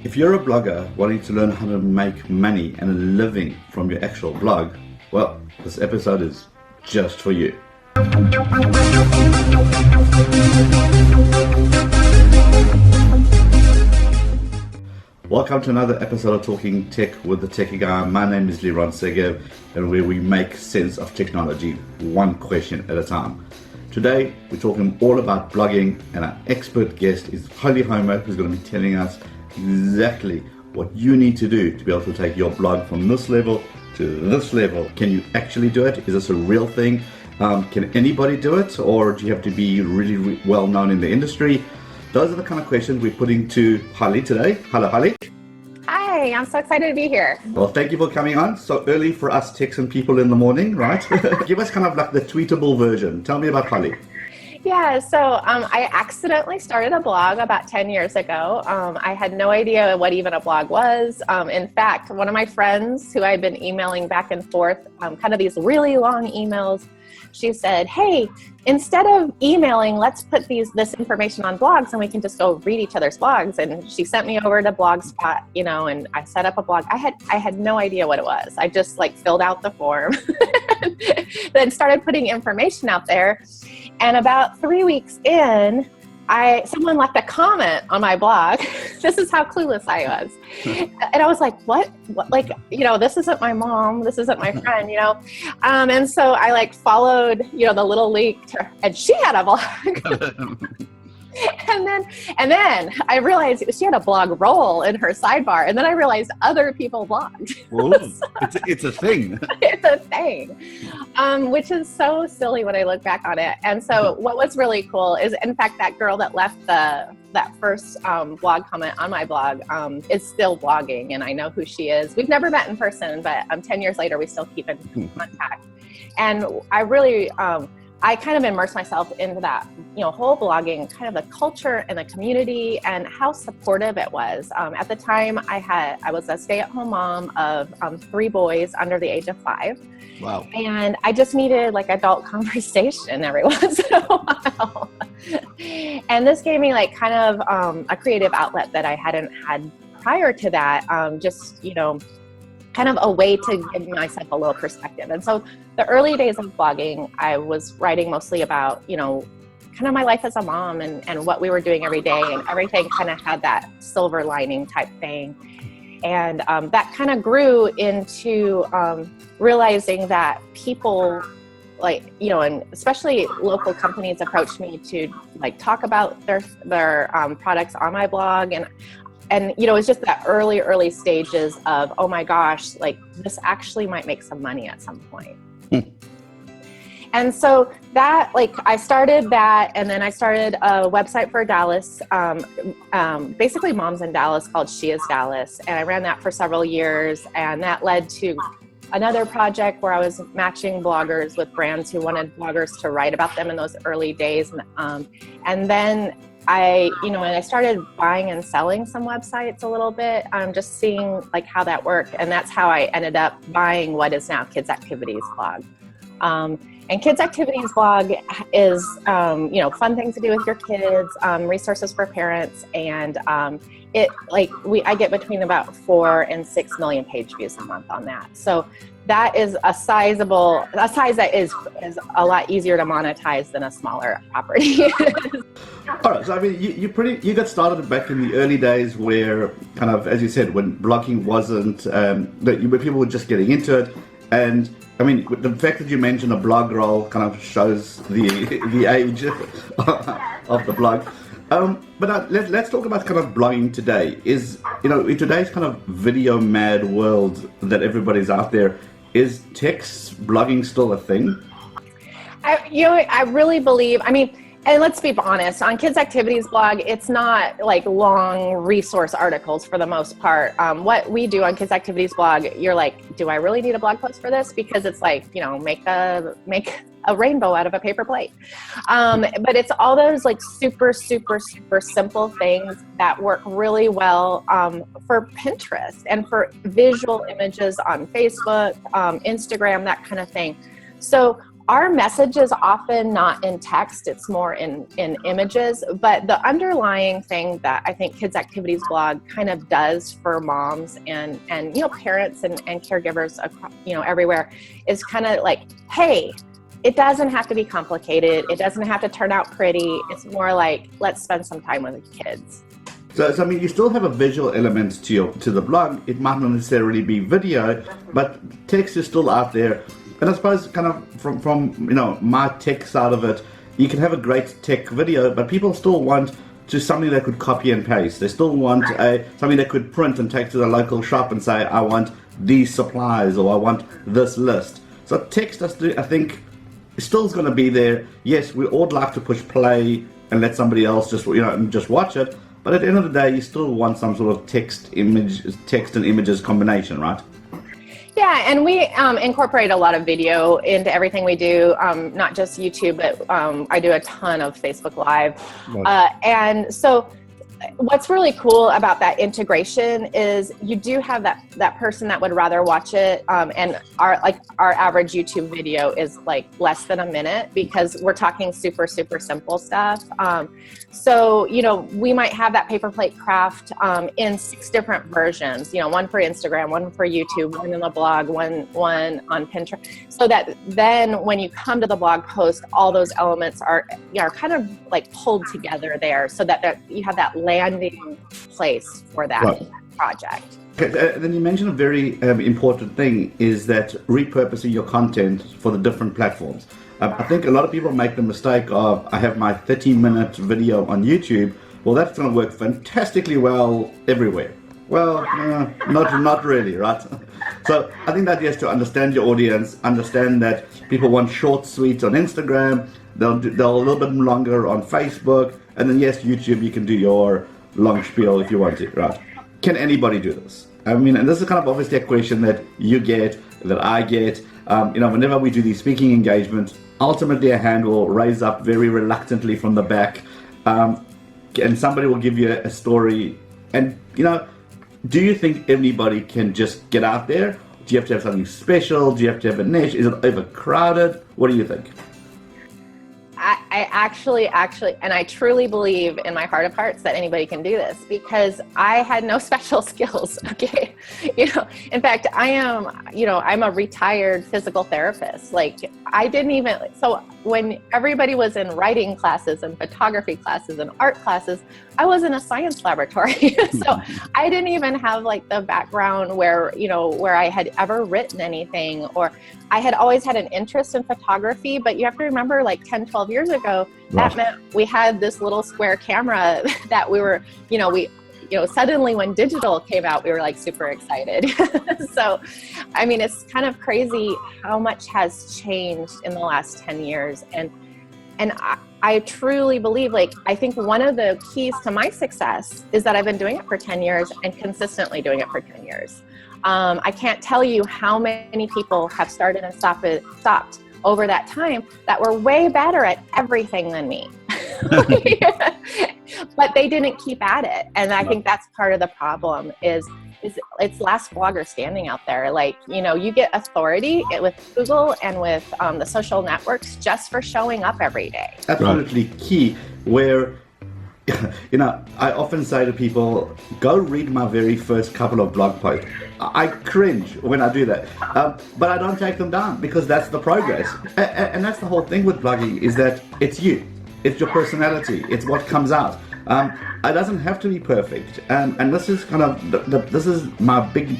If you're a blogger wanting to learn how to make money and a living from your actual blog, well, this episode is just for you. Welcome to another episode of Talking Tech with the Techie Guy. My name is Liron Segev, and where we make sense of technology one question at a time. Today, we're talking all about blogging, and our expert guest is Holly Homer, who's going to be telling us exactly what you need to do to be able to take your blog from this level to this level. Can you actually do it? Is this a real thing? Can anybody do it? Or do you have to be really well known in the industry? Those are the kind of questions we're putting to Holly today. Hello, Holly. Hi, I'm so excited to be here. Well, thank you for coming on. So early for us Texan people in the morning, right? Give us kind of like the tweetable version. Tell me about Holly. Yeah, so I accidentally started a blog about 10 years ago. I had no idea what even a blog was. In fact, one of my friends who I'd been emailing back and forth, kind of these really long emails, she said, hey, instead of emailing, let's put this information on blogs and we can just go read each other's blogs. And she sent me over to Blogspot, and I set up a blog. I had no idea what it was. I just filled out the form, then started putting information out there. And about 3 weeks in, someone left a comment on my blog. This is how clueless I was. And I was like, what? This isn't my mom. This isn't my friend, And so I followed, the little link and she had a blog. And then I realized she had a blog roll in her sidebar. And then I realized other people blogged. So, it's a thing. It's a thing, which is so silly when I look back on it. And so what was really cool is, in fact, that girl that left that first blog comment on my blog is still blogging, and I know who she is. We've never met in person, but 10 years later, we still keep in contact. And I really... I kind of immersed myself into that, whole blogging, kind of the culture and the community and how supportive it was. At the time, I was a stay-at-home mom of 3 boys under the age of 5. Wow. And I just needed adult conversation every once in a while. And this gave me kind of a creative outlet that I hadn't had prior to that. Kind of a way to give myself a little perspective. And so the early days of blogging, I was writing mostly about, kind of my life as a mom and what we were doing every day, and everything kind of had that silver lining type thing. And that kind of grew into realizing that people and especially local companies approached me to talk about their products on my blog. And it's just that early stages of, oh my gosh, this actually might make some money at some point. And so that, I started that, and then I started a website for Dallas, basically moms in Dallas, called She Is Dallas. And I ran that for several years, and that led to another project where I was matching bloggers with brands who wanted bloggers to write about them in those early days. And then when I started buying and selling some websites a little bit, just seeing how that worked. And that's how I ended up buying what is now Kids Activities blog. And Kids Activities blog is, fun things to do with your kids, resources for parents. And I get between about 4 and 6 million page views a month on that. So that is a size that is a lot easier to monetize than a smaller property. All right, so you got started back in the early days where kind of, as you said, when blogging wasn't, where people were just getting into it. And the fact that you mentioned a blog roll kind of shows the age of the blog. But let's talk about kind of blogging today. In today's kind of video mad world that everybody's out there, is text blogging still a thing? I really believe, and let's be honest, on Kids Activities blog, it's not long resource articles for the most part. What we do on Kids Activities blog, you're do I really need a blog post for this? Because it's make a rainbow out of a paper plate. But it's all those super, super, super simple things that work really well for Pinterest and for visual images on Facebook, Instagram, that kind of thing. So our message is often not in text, it's more in images. But the underlying thing that I think Kids Activities blog kind of does for moms and parents and caregivers across, everywhere is kind of like, hey, it doesn't have to be complicated. It doesn't have to turn out pretty. It's more like, let's spend some time with the kids. So I mean, you still have a visual element to the blog. It might not necessarily be video, but text is still out there. And I suppose kind of from my tech side of it, you can have a great tech video, but people still want something they could copy and paste. They still want something they could print and take to the local shop and say, I want these supplies or I want this list. So text, I think, still is going to be there. Yes, we all like to push play and let somebody else just watch it. But at the end of the day, you still want some sort of text and images combination, right? Yeah, and we incorporate a lot of video into everything we do, not just YouTube, but I do a ton of Facebook Live. Right. And so what's really cool about that integration is you do have that person that would rather watch it, and our average YouTube video is like less than a minute because we're talking super simple stuff. So we might have that paper plate craft in 6 different versions. One for Instagram, one for YouTube, one in the blog, one on Pinterest. So that then when you come to the blog post, all those elements are kind of like pulled together there, so that you have that landing place for that right. project. Okay, then you mentioned a very important thing is that repurposing your content for the different platforms. I think a lot of people make the mistake of, I have my 30-minute video on YouTube. Well, that's going to work fantastically well everywhere. Well, not really, right? So I think that you have to understand your audience, understand that people want short, sweet on Instagram, they'll a little bit longer on Facebook, and then yes, YouTube, you can do your long spiel if you want to, right? Can anybody do this? I mean, and this is kind of obviously a question that you get, that I get. Whenever we do these speaking engagements, ultimately a hand will raise up very reluctantly from the back, and somebody will give you a story. And, do you think anybody can just get out there? Do you have to have something special? Do you have to have a niche? Is it overcrowded? What do you think? I actually, and I truly believe in my heart of hearts that anybody can do this because I had no special skills. Okay. In fact, I'm a retired physical therapist. Like so when everybody was in writing classes and photography classes and art classes, I was in a science laboratory. So I didn't even have like the background where I had ever written anything, or I had always had an interest in photography, but you have to remember like 10, 12 years ago, that meant we had this little square camera that we were, suddenly when digital came out, we were like super excited. So, I mean, it's kind of crazy how much has changed in the last 10 years. And I truly believe, I think one of the keys to my success is that I've been doing it for 10 years and consistently doing it for 10 years. I can't tell you how many people have started and stopped over that time that were way better at everything than me. But they didn't keep at it. And I think that's part of the problem is it's last blogger standing out there. You get authority with Google and with the social networks just for showing up every day. Absolutely key. Where, I often say to people, go read my very first couple of blog posts. I cringe when I do that. But I don't take them down because that's the progress. And that's the whole thing with blogging is that it's you. It's your personality. It's what comes out. It doesn't have to be perfect. And this is kind of, this is my big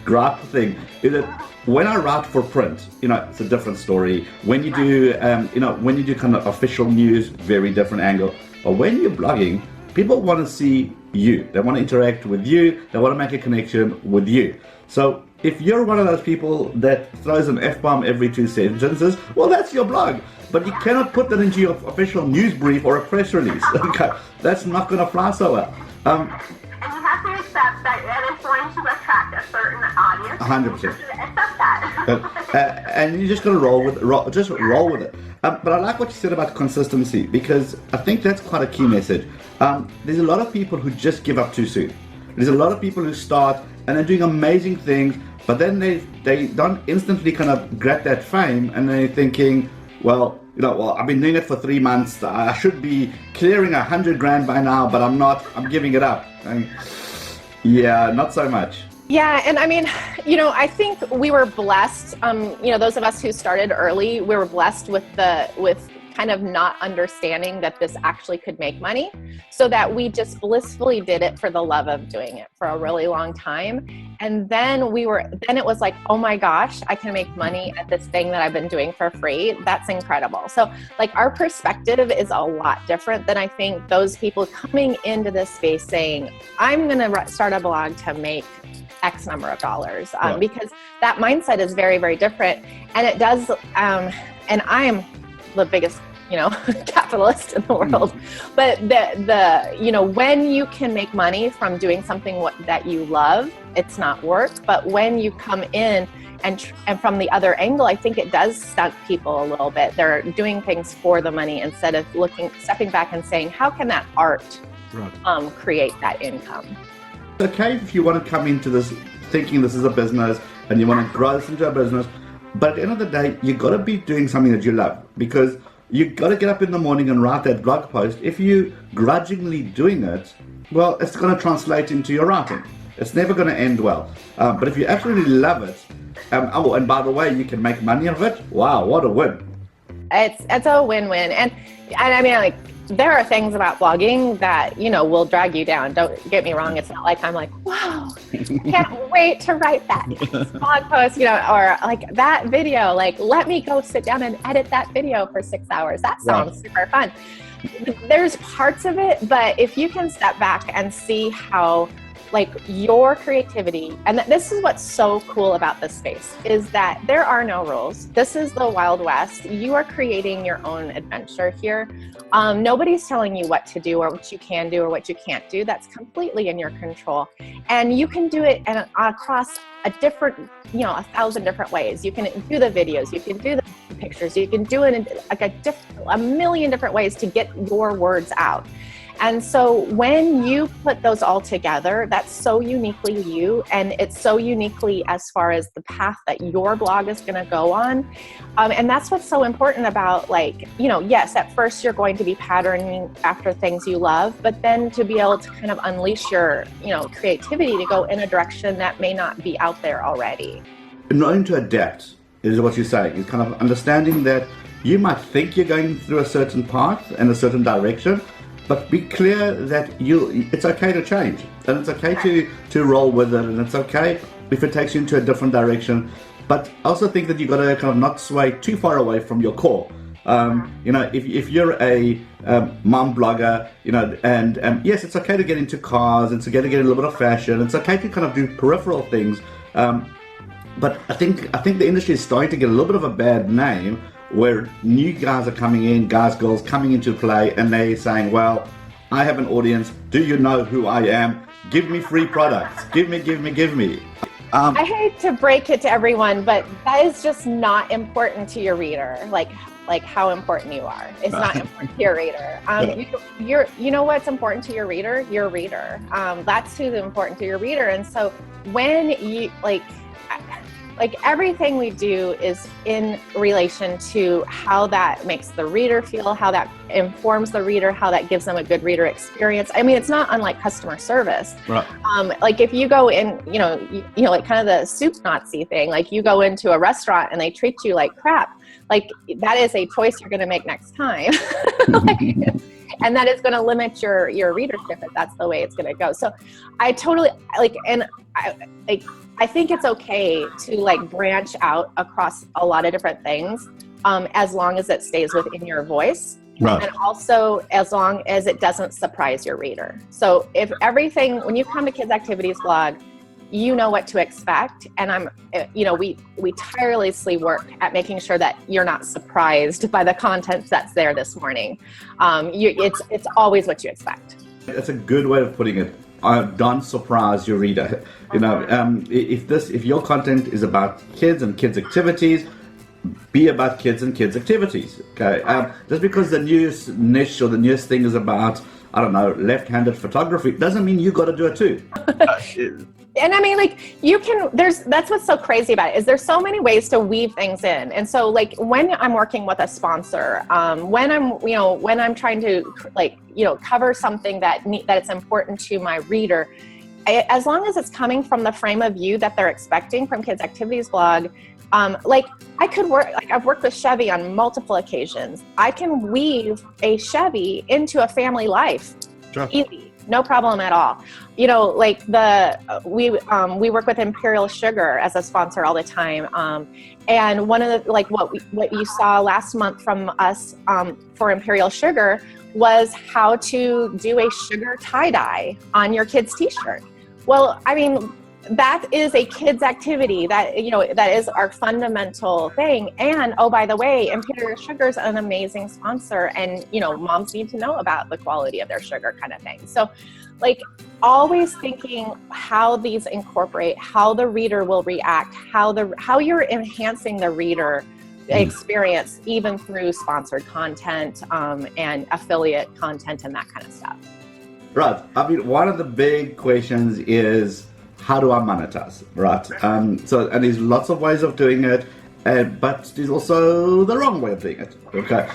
gripe thing, is that when I write for print, it's a different story. When you do, when you do kind of official news, very different angle. But when you're blogging, people want to see you. They want to interact with you. They want to make a connection with you. So if you're one of those people that throws an F-bomb every 2 sentences, well, that's your blog. But you cannot put that into your official news brief or a press release. Okay, that's not going to fly so well. And you have to accept that it is going to attract a certain audience. 100%. You have to accept that. And you just got to roll with it. But I like what you said about consistency because I think that's quite a key message. There's a lot of people who just give up too soon. There's a lot of people who start and they're doing amazing things, but then they don't instantly kind of grab that fame, and they're thinking, well, I've been doing it for 3 months. I should be clearing 100 grand by now, but I'm not. I'm giving it up. And yeah, not so much. Yeah, and I mean, I think we were blessed. Those of us who started early, we were blessed with kind of not understanding that this actually could make money, so that we just blissfully did it for the love of doing it for a really long time. And then it was like, oh my gosh, I can make money at this thing that I've been doing for free. That's incredible. So like our perspective is a lot different than I think those people coming into this space saying, I'm going to start a blog to make X number of dollars, because that mindset is very, very different. And it does, and I am the biggest, capitalist in the world, but when you can make money from doing something that you love, it's not work. But when you come in and from the other angle, I think it does stunt people a little bit. They're doing things for the money instead of stepping back and saying, how can that art create that income? It's okay if you want to come into this thinking this is a business and you want to grow this into a business, but at the end of the day, you got to be doing something that you love, because you got to get up in the morning and write that blog post. If you grudgingly doing it, well, it's going to translate into your writing. It's never going to end well. But if you absolutely love it, and by the way, you can make money of it. Wow, what a win! It's a win-win, and I mean, like, there are things about blogging that, will drag you down. Don't get me wrong. It's not like I'm like, wow, can't wait to write that blog post, or like that video, like, let me go sit down and edit that video for 6 hours. That sounds super fun. There's parts of it, but if you can step back and see how, like, your creativity, and this is what's so cool about this space, is that there are no rules. This is the Wild West. You are creating your own adventure here. Nobody's telling you what to do or what you can do or what you can't do. That's completely in your control. And you can do it across a different, 1,000 different ways. You can do the videos, you can do the pictures, you can do it in like a million different ways to get your words out. And so when you put those all together, that's so uniquely you, and it's so uniquely as far as the path that your blog is going to go on. And that's what's so important about, like, yes, at first you're going to be patterning after things you love, but then to be able to kind of unleash your, creativity to go in a direction that may not be out there already. Knowing to adapt is what you're saying. It's kind of understanding that you might think you're going through a certain path and a certain direction, but be clear that it's okay to change, and it's okay to roll with it, and it's okay if it takes you into a different direction. But I also think that you got to kind of not sway too far away from your core. If you're a mom blogger, and yes, it's okay to get into cars, it's okay to get a little bit of fashion, it's okay to kind of do peripheral things. But I think the industry is starting to get a little bit of a bad name, where new guys are coming in, girls coming into play, and they're saying, well, I have an audience. Do you know who I am? Give me free products. Give me. I hate to break it to everyone, but that is just not important to your reader. Like how important you are. It's not important to your reader. You know what's important to your reader? Your reader. That's who's important to your reader. And so when you like everything we do is in relation to how that makes the reader feel, how that informs the reader, how that gives them a good reader experience. I mean, it's not unlike customer service. Right. Like if you go in, like kind of the soup Nazi thing, like you go into a restaurant and they treat you like crap, like that is a choice you're going to make next time. And that is going to limit your readership if that's the way it's going to go. So I totally I think it's okay to branch out across a lot of different things, as long as it stays within your voice. Right. And also as long as it doesn't surprise your reader. So if when you come to Kids Activities blog, you know what to expect. And we tirelessly work at making sure that you're not surprised by the content that's there this morning. It's always what you expect. That's a good way of putting it. Don't surprise your reader. If your content is about kids and kids activities, be about kids and kids activities. Okay. Just because the newest niche or the newest thing is about I don't know, left-handed photography, doesn't mean you got to do it too. And I mean, like, that's what's so crazy about it, is there's so many ways to weave things in. And so, like, when I'm working with a sponsor, when I'm trying to, like, cover something that it's important to my reader, as long as it's coming from the frame of view that they're expecting from Kids Activities Blog, like, I've worked with Chevy on multiple occasions. I can weave a Chevy into a family life. Sure. Easy. No problem at all. Like we work with Imperial Sugar as a sponsor all the time. And one of the, like, what you saw last month from us for Imperial Sugar was how to do a sugar tie-dye on your kid's t-shirt. Well, I mean, that is a kid's activity that is our fundamental thing. And oh, by the way, Imperial Sugar is an amazing sponsor, and moms need to know about the quality of their sugar, kind of thing. So, like, always thinking how these incorporate, how the reader will react, how you're enhancing the reader experience, even through sponsored content and affiliate content and that kind of stuff. Right. I mean, one of the big questions is, how do I monetize, right? And there's lots of ways of doing it, but there's also the wrong way of doing it, okay?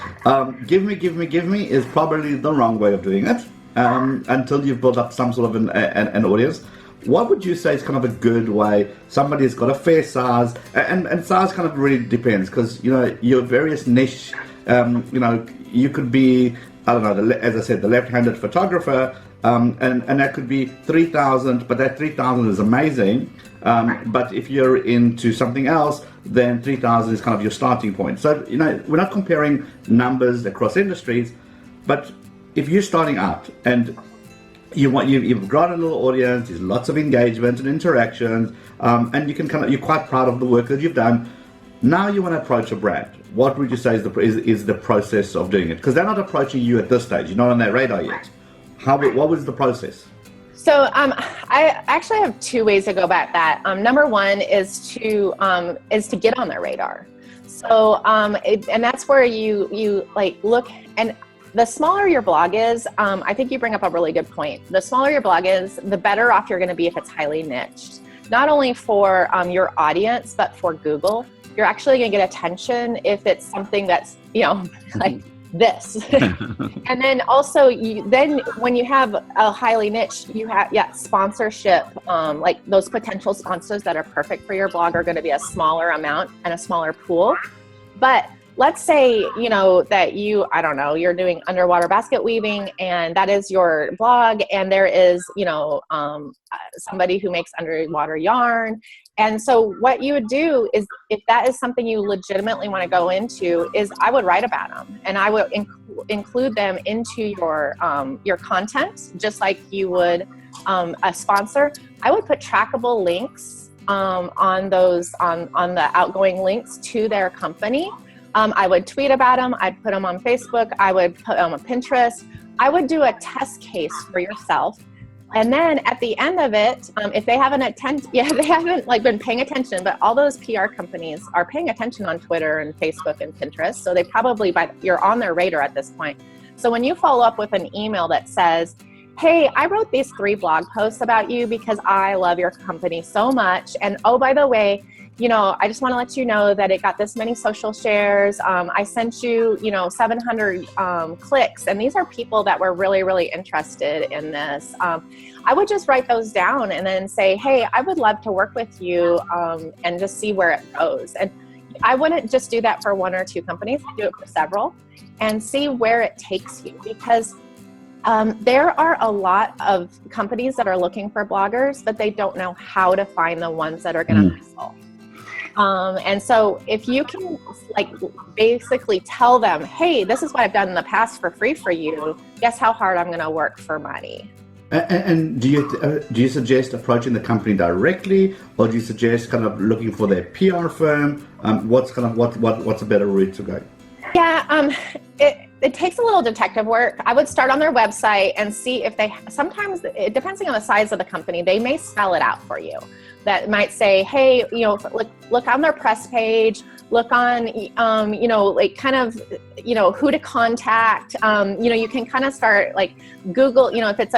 Give me is probably the wrong way of doing it until you've built up some sort of an audience. What would you say is kind of a good way? Somebody's got a fair size, and size kind of really depends, because, your various niche, you could be, I don't know, as I said, the left-handed photographer, and that could be 3,000, but that 3,000 is amazing. But if you're into something else, then 3,000 is kind of your starting point. So, we're not comparing numbers across industries, but if you're starting out and you've got a little audience, there's lots of engagement and interactions, and you're quite proud of the work that you've done. Now you want to approach a brand. What would you say is the process of doing it? Because they're not approaching you at this stage. You're not on their radar yet. What was the process? So I actually have two ways to go about that. Number one is to get on their radar. So and that's where you like look, and the smaller your blog is, I think you bring up a really good point. The smaller your blog is, the better off you're going to be if it's highly niched. Not only for your audience, but for Google. You're actually going to get attention if it's something that's like this. And then also when you have a highly niche, you have sponsorship, like those potential sponsors that are perfect for your blog are going to be a smaller amount and a smaller pool. But let's say that you're doing underwater basket weaving, and that is your blog, and there is somebody who makes underwater yarn. And so what you would do is, if that is something you legitimately want to go into, is I would write about them, and I would include them into your content, just like you would a sponsor. I would put trackable links on the outgoing links to their company. I would tweet about them. I'd put them on Facebook. I would put them on Pinterest. I would do a test case for yourself. And then at the end of it, if they haven't been paying attention, but all those PR companies are paying attention on Twitter and Facebook and Pinterest. So they probably, you're on their radar at this point. So when you follow up with an email that says, hey, I wrote these 3 blog posts about you because I love your company so much. And oh, by the way, I just want to let you know that it got this many social shares. I sent you, 700 clicks. And these are people that were really, really interested in this. I would just write those down and then say, hey, I would love to work with you and just see where it goes. And I wouldn't just do that for 1 or 2 companies. I do it for several and see where it takes you, because there are a lot of companies that are looking for bloggers, but they don't know how to find the ones that are going to hustle. And so if you can basically tell them, hey, this is what I've done in the past for free for you, guess how hard I'm going to work for money. And do you suggest approaching the company directly, or do you suggest kind of looking for their PR firm? What's a better route to go? Yeah, it takes a little detective work. I would start on their website and see if sometimes, depending on the size of the company, they may spell it out for you. That might say, hey, look on their press page, look on, you know, like kind of, you know, who to contact. You know, you can kind of start like Google, you know, if it's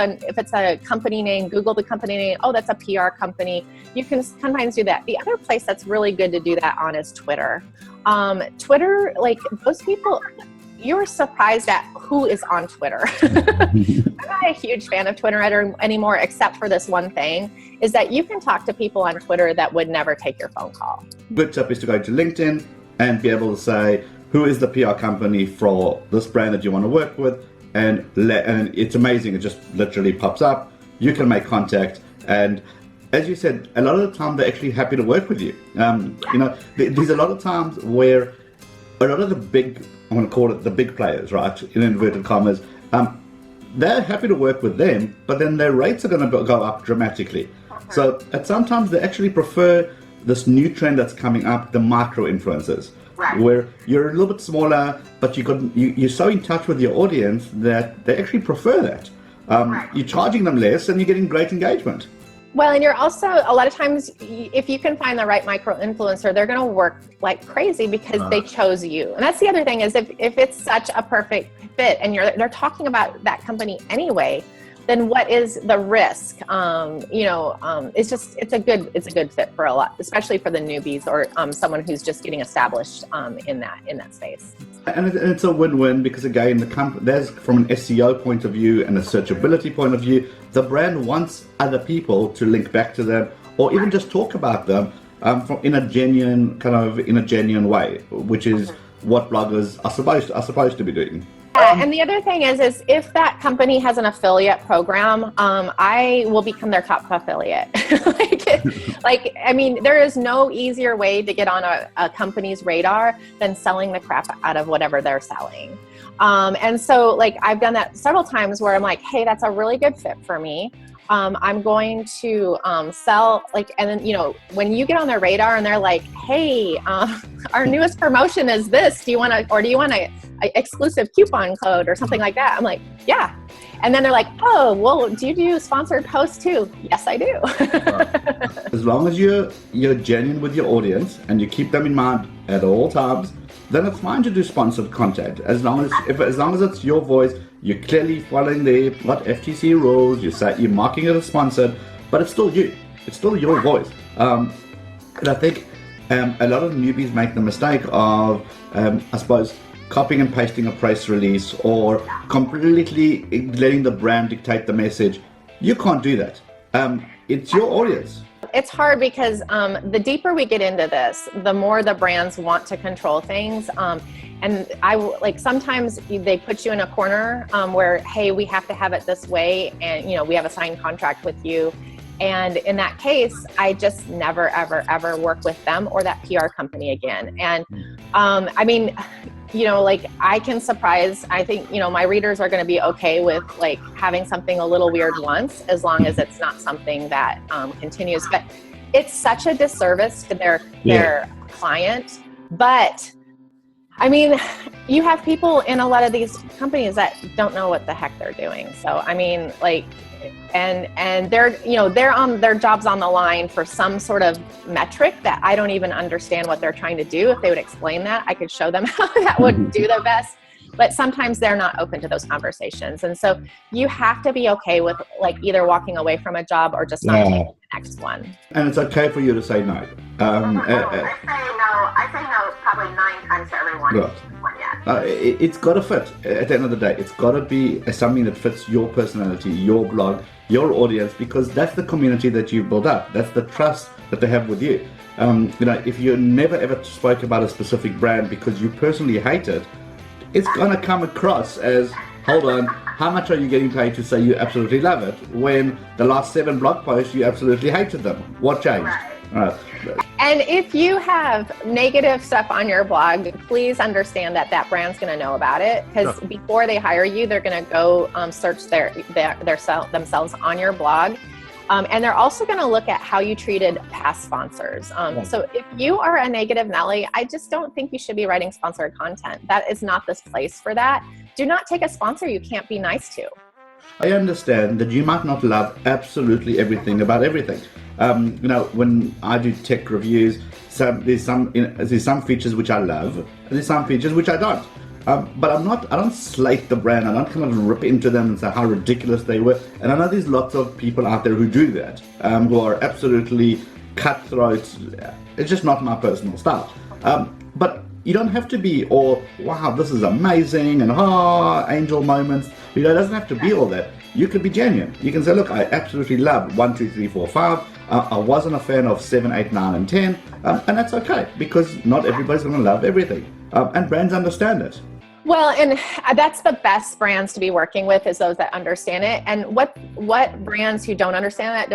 a company name, Google the company name. Oh, that's a PR company. You can sometimes do that. The other place that's really good to do that on is Twitter. Twitter, like those people, you're surprised at who is on Twitter. I'm not a huge fan of Twitter anymore, except for this one thing, is that you can talk to people on Twitter that would never take your phone call. Good tip is to go to LinkedIn and be able to say, who is the PR company for this brand that you want to work with? And it's amazing. It just literally pops up. You can make contact. And as you said, a lot of the time they're actually happy to work with you. You know, there's a lot of times where a lot of the big, I'm going to call it the big players, right, in inverted commas, they're happy to work with them, but then their rates are going to go up dramatically. So sometimes they actually prefer this new trend that's coming up, the micro influencers, where you're a little bit smaller, but you're so in touch with your audience that they actually prefer that. You're charging them less and you're getting great engagement. Well, and you're also, a lot of times, if you can find the right micro influencer, they're going to work like crazy because they chose you. And that's the other thing is if it's such a perfect fit and they're talking about that company anyway, then what is the risk? You know, it's a good fit for a lot, especially for the newbies or someone who's just getting established in that space. And it's a win-win because again, there's from an SEO point of view and a searchability point of view, the brand wants other people to link back to them or even just talk about them in a genuine way, which is what bloggers are supposed to be doing. And the other thing is if that company has an affiliate program, I will become their top affiliate. I mean, there is no easier way to get on a company's radar than selling the crap out of whatever they're selling. And so like I've done that several times where I'm like, hey, that's a really good fit for me. I'm going to sell, like, and then, you know, when you get on their radar and they're like, hey, our newest promotion is this, do you want a exclusive coupon code or something like that? I'm like, yeah. And then they're like, oh, well, do you do sponsored posts too? Yes, I do. As long as you're genuine with your audience and you keep them in mind at all times, then it's fine to do sponsored content. As long as it's your voice, you're clearly following the FTC rules, you're marking it as sponsored, but it's still you. It's still your voice. And I think a lot of newbies make the mistake of, I suppose, copying and pasting a press release or completely letting the brand dictate the message. You can't do that. It's your audience. It's hard because the deeper we get into this, the more the brands want to control things. And sometimes they put you in a corner where, hey, we have to have it this way. And, you know, we have a signed contract with you. And in that case, I just never, ever, ever work with them or that PR company again. And I mean, you know, like I think, you know, my readers are going to be okay with like having something a little weird once, as long as it's not something that continues. But it's such a disservice to their client. But I mean, you have people in a lot of these companies that don't know what the heck they're doing. So, I mean, like, and they're, you know, they're on their jobs on the line for some sort of metric that I don't even understand what they're trying to do. If they would explain that, I could show them how that would do the best. But sometimes they're not open to those conversations. And so you have to be okay with like either walking away from a job or just not taking the next one. And it's okay for you to say no. I say no probably 9 times to everyone. Right. It's got to fit. At the end of the day, it's got to be something that fits your personality, your blog, your audience, because that's the community that you build up. That's the trust that they have with you. You know, if you never ever spoke about a specific brand because you personally hate it, it's going to come across as, hold on, how much are you getting paid to say you absolutely love it when the last 7 blog posts you absolutely hated them? What changed? Right. And if you have negative stuff on your blog, please understand that brand's going to know about it, because before they hire you, they're going to go search themselves on your blog. And they're also going to look at how you treated past sponsors. So if you are a negative Nelly, I just don't think you should be writing sponsored content. That is not this place for that. Do not take a sponsor you can't be nice to. I understand that you might not love absolutely everything about everything. You know, when I do tech reviews, there's some features which I love, and there's some features which I don't. But I don't slate the brand. I don't kind of rip into them and say how ridiculous they were. And I know there's lots of people out there who do that, who are absolutely cutthroat. It's just not my personal style. But you don't have to be all, wow, this is amazing, and angel moments. It doesn't have to be all that. You could be genuine. You can say, look, I absolutely love 1, 2, 3, 4, 5. I wasn't a fan of 7, 8, 9, and 10. And that's okay, because not everybody's going to love everything. And brands understand it. Well, and that's the best brands to be working with, is those that understand it. And what brands who don't understand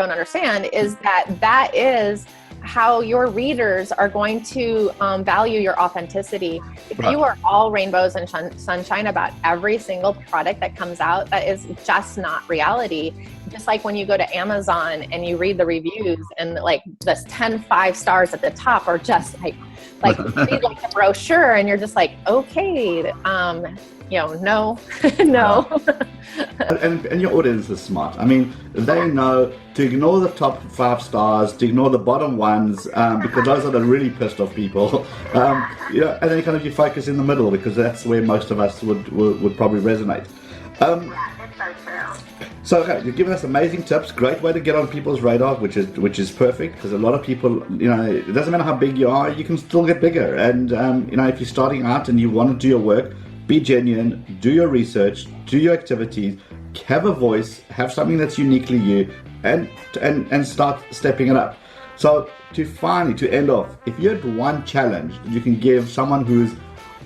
is that is how your readers are going to value your authenticity. If you are all rainbows and sunshine about every single product that comes out, that is just not reality. Just like when you go to Amazon and you read the reviews, and like the 10 5-stars at the top are just like read like the brochure, and you're just like, okay, no. And your audience is smart. I mean, they know to ignore the top 5 stars, to ignore the bottom ones, because those are the really pissed off people. And then kind of you focus in the middle, because that's where most of us would probably resonate. Yeah, it's so true. So okay, you've given us amazing tips. Great way to get on people's radar, which is perfect, because a lot of people, it doesn't matter how big you are, you can still get bigger. And if you're starting out and you want to do your work, be genuine, do your research, do your activities, have a voice, have something that's uniquely you, and start stepping it up. So to end off, if you had one challenge you can give someone who's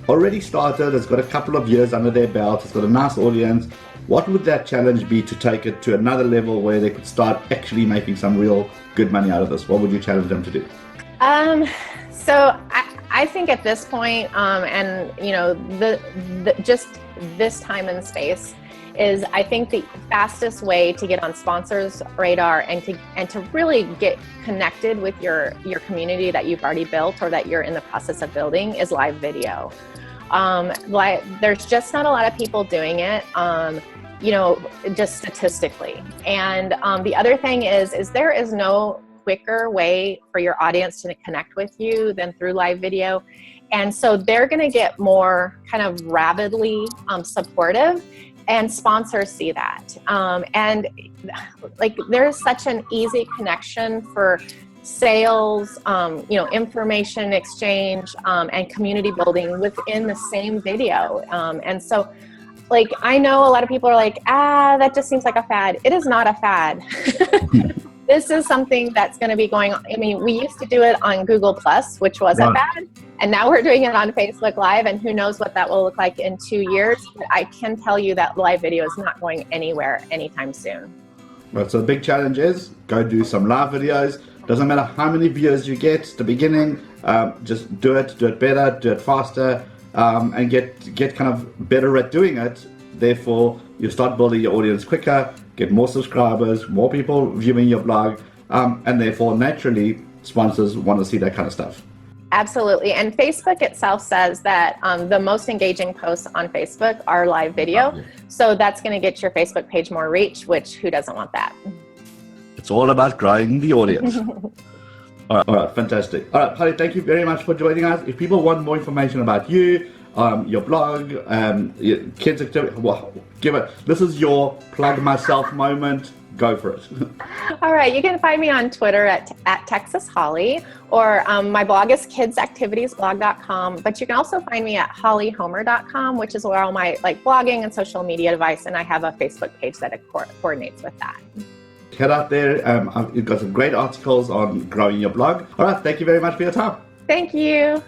already started, has got a couple of years under their belt, has got a nice audience, what would that challenge be to take it to another level where they could start actually making some real good money out of this? What would you challenge them to do? So I think at this point, just this time and space is, I think, the fastest way to get on sponsors' radar and to really get connected with your community that you've already built or that you're in the process of building is live video. There's just not a lot of people doing it, just statistically. And the other thing is there is no quicker way for your audience to connect with you than through live video. And so they're going to get more kind of rabidly supportive, and sponsors see that. And there's such an easy connection for sales, information exchange, and community building within the same video. And so I know a lot of people are like, that just seems like a fad. It is not a fad. This is something that's going to be going on. I mean, we used to do it on Google Plus, which was a fad, and now we're doing it on Facebook Live, and who knows what that will look like in 2 years. But I can tell you that live video is not going anywhere anytime soon. Right, so the big challenge is go do some live videos. Doesn't matter how many viewers you get at the beginning, just do it better, do it faster, and get kind of better at doing it. Therefore, you start building your audience quicker, get more subscribers, more people viewing your blog, and therefore, naturally, sponsors want to see that kind of stuff. Absolutely. And Facebook itself says that the most engaging posts on Facebook are live video. So that's going to get your Facebook page more reach, which who doesn't want that? It's all about growing the audience. All right, fantastic. All right, Holly, thank you very much for joining us. If people want more information about you, your blog, your kids' activity, this is your plug myself moment. Go for it. All right, you can find me on Twitter at Texas Holly, or my blog is kidsactivitiesblog.com, but you can also find me at hollyhomer.com, which is where all my blogging and social media advice, and I have a Facebook page that coordinates with that. Head out there. You've got some great articles on growing your blog. All right, thank you very much for your time. Thank you.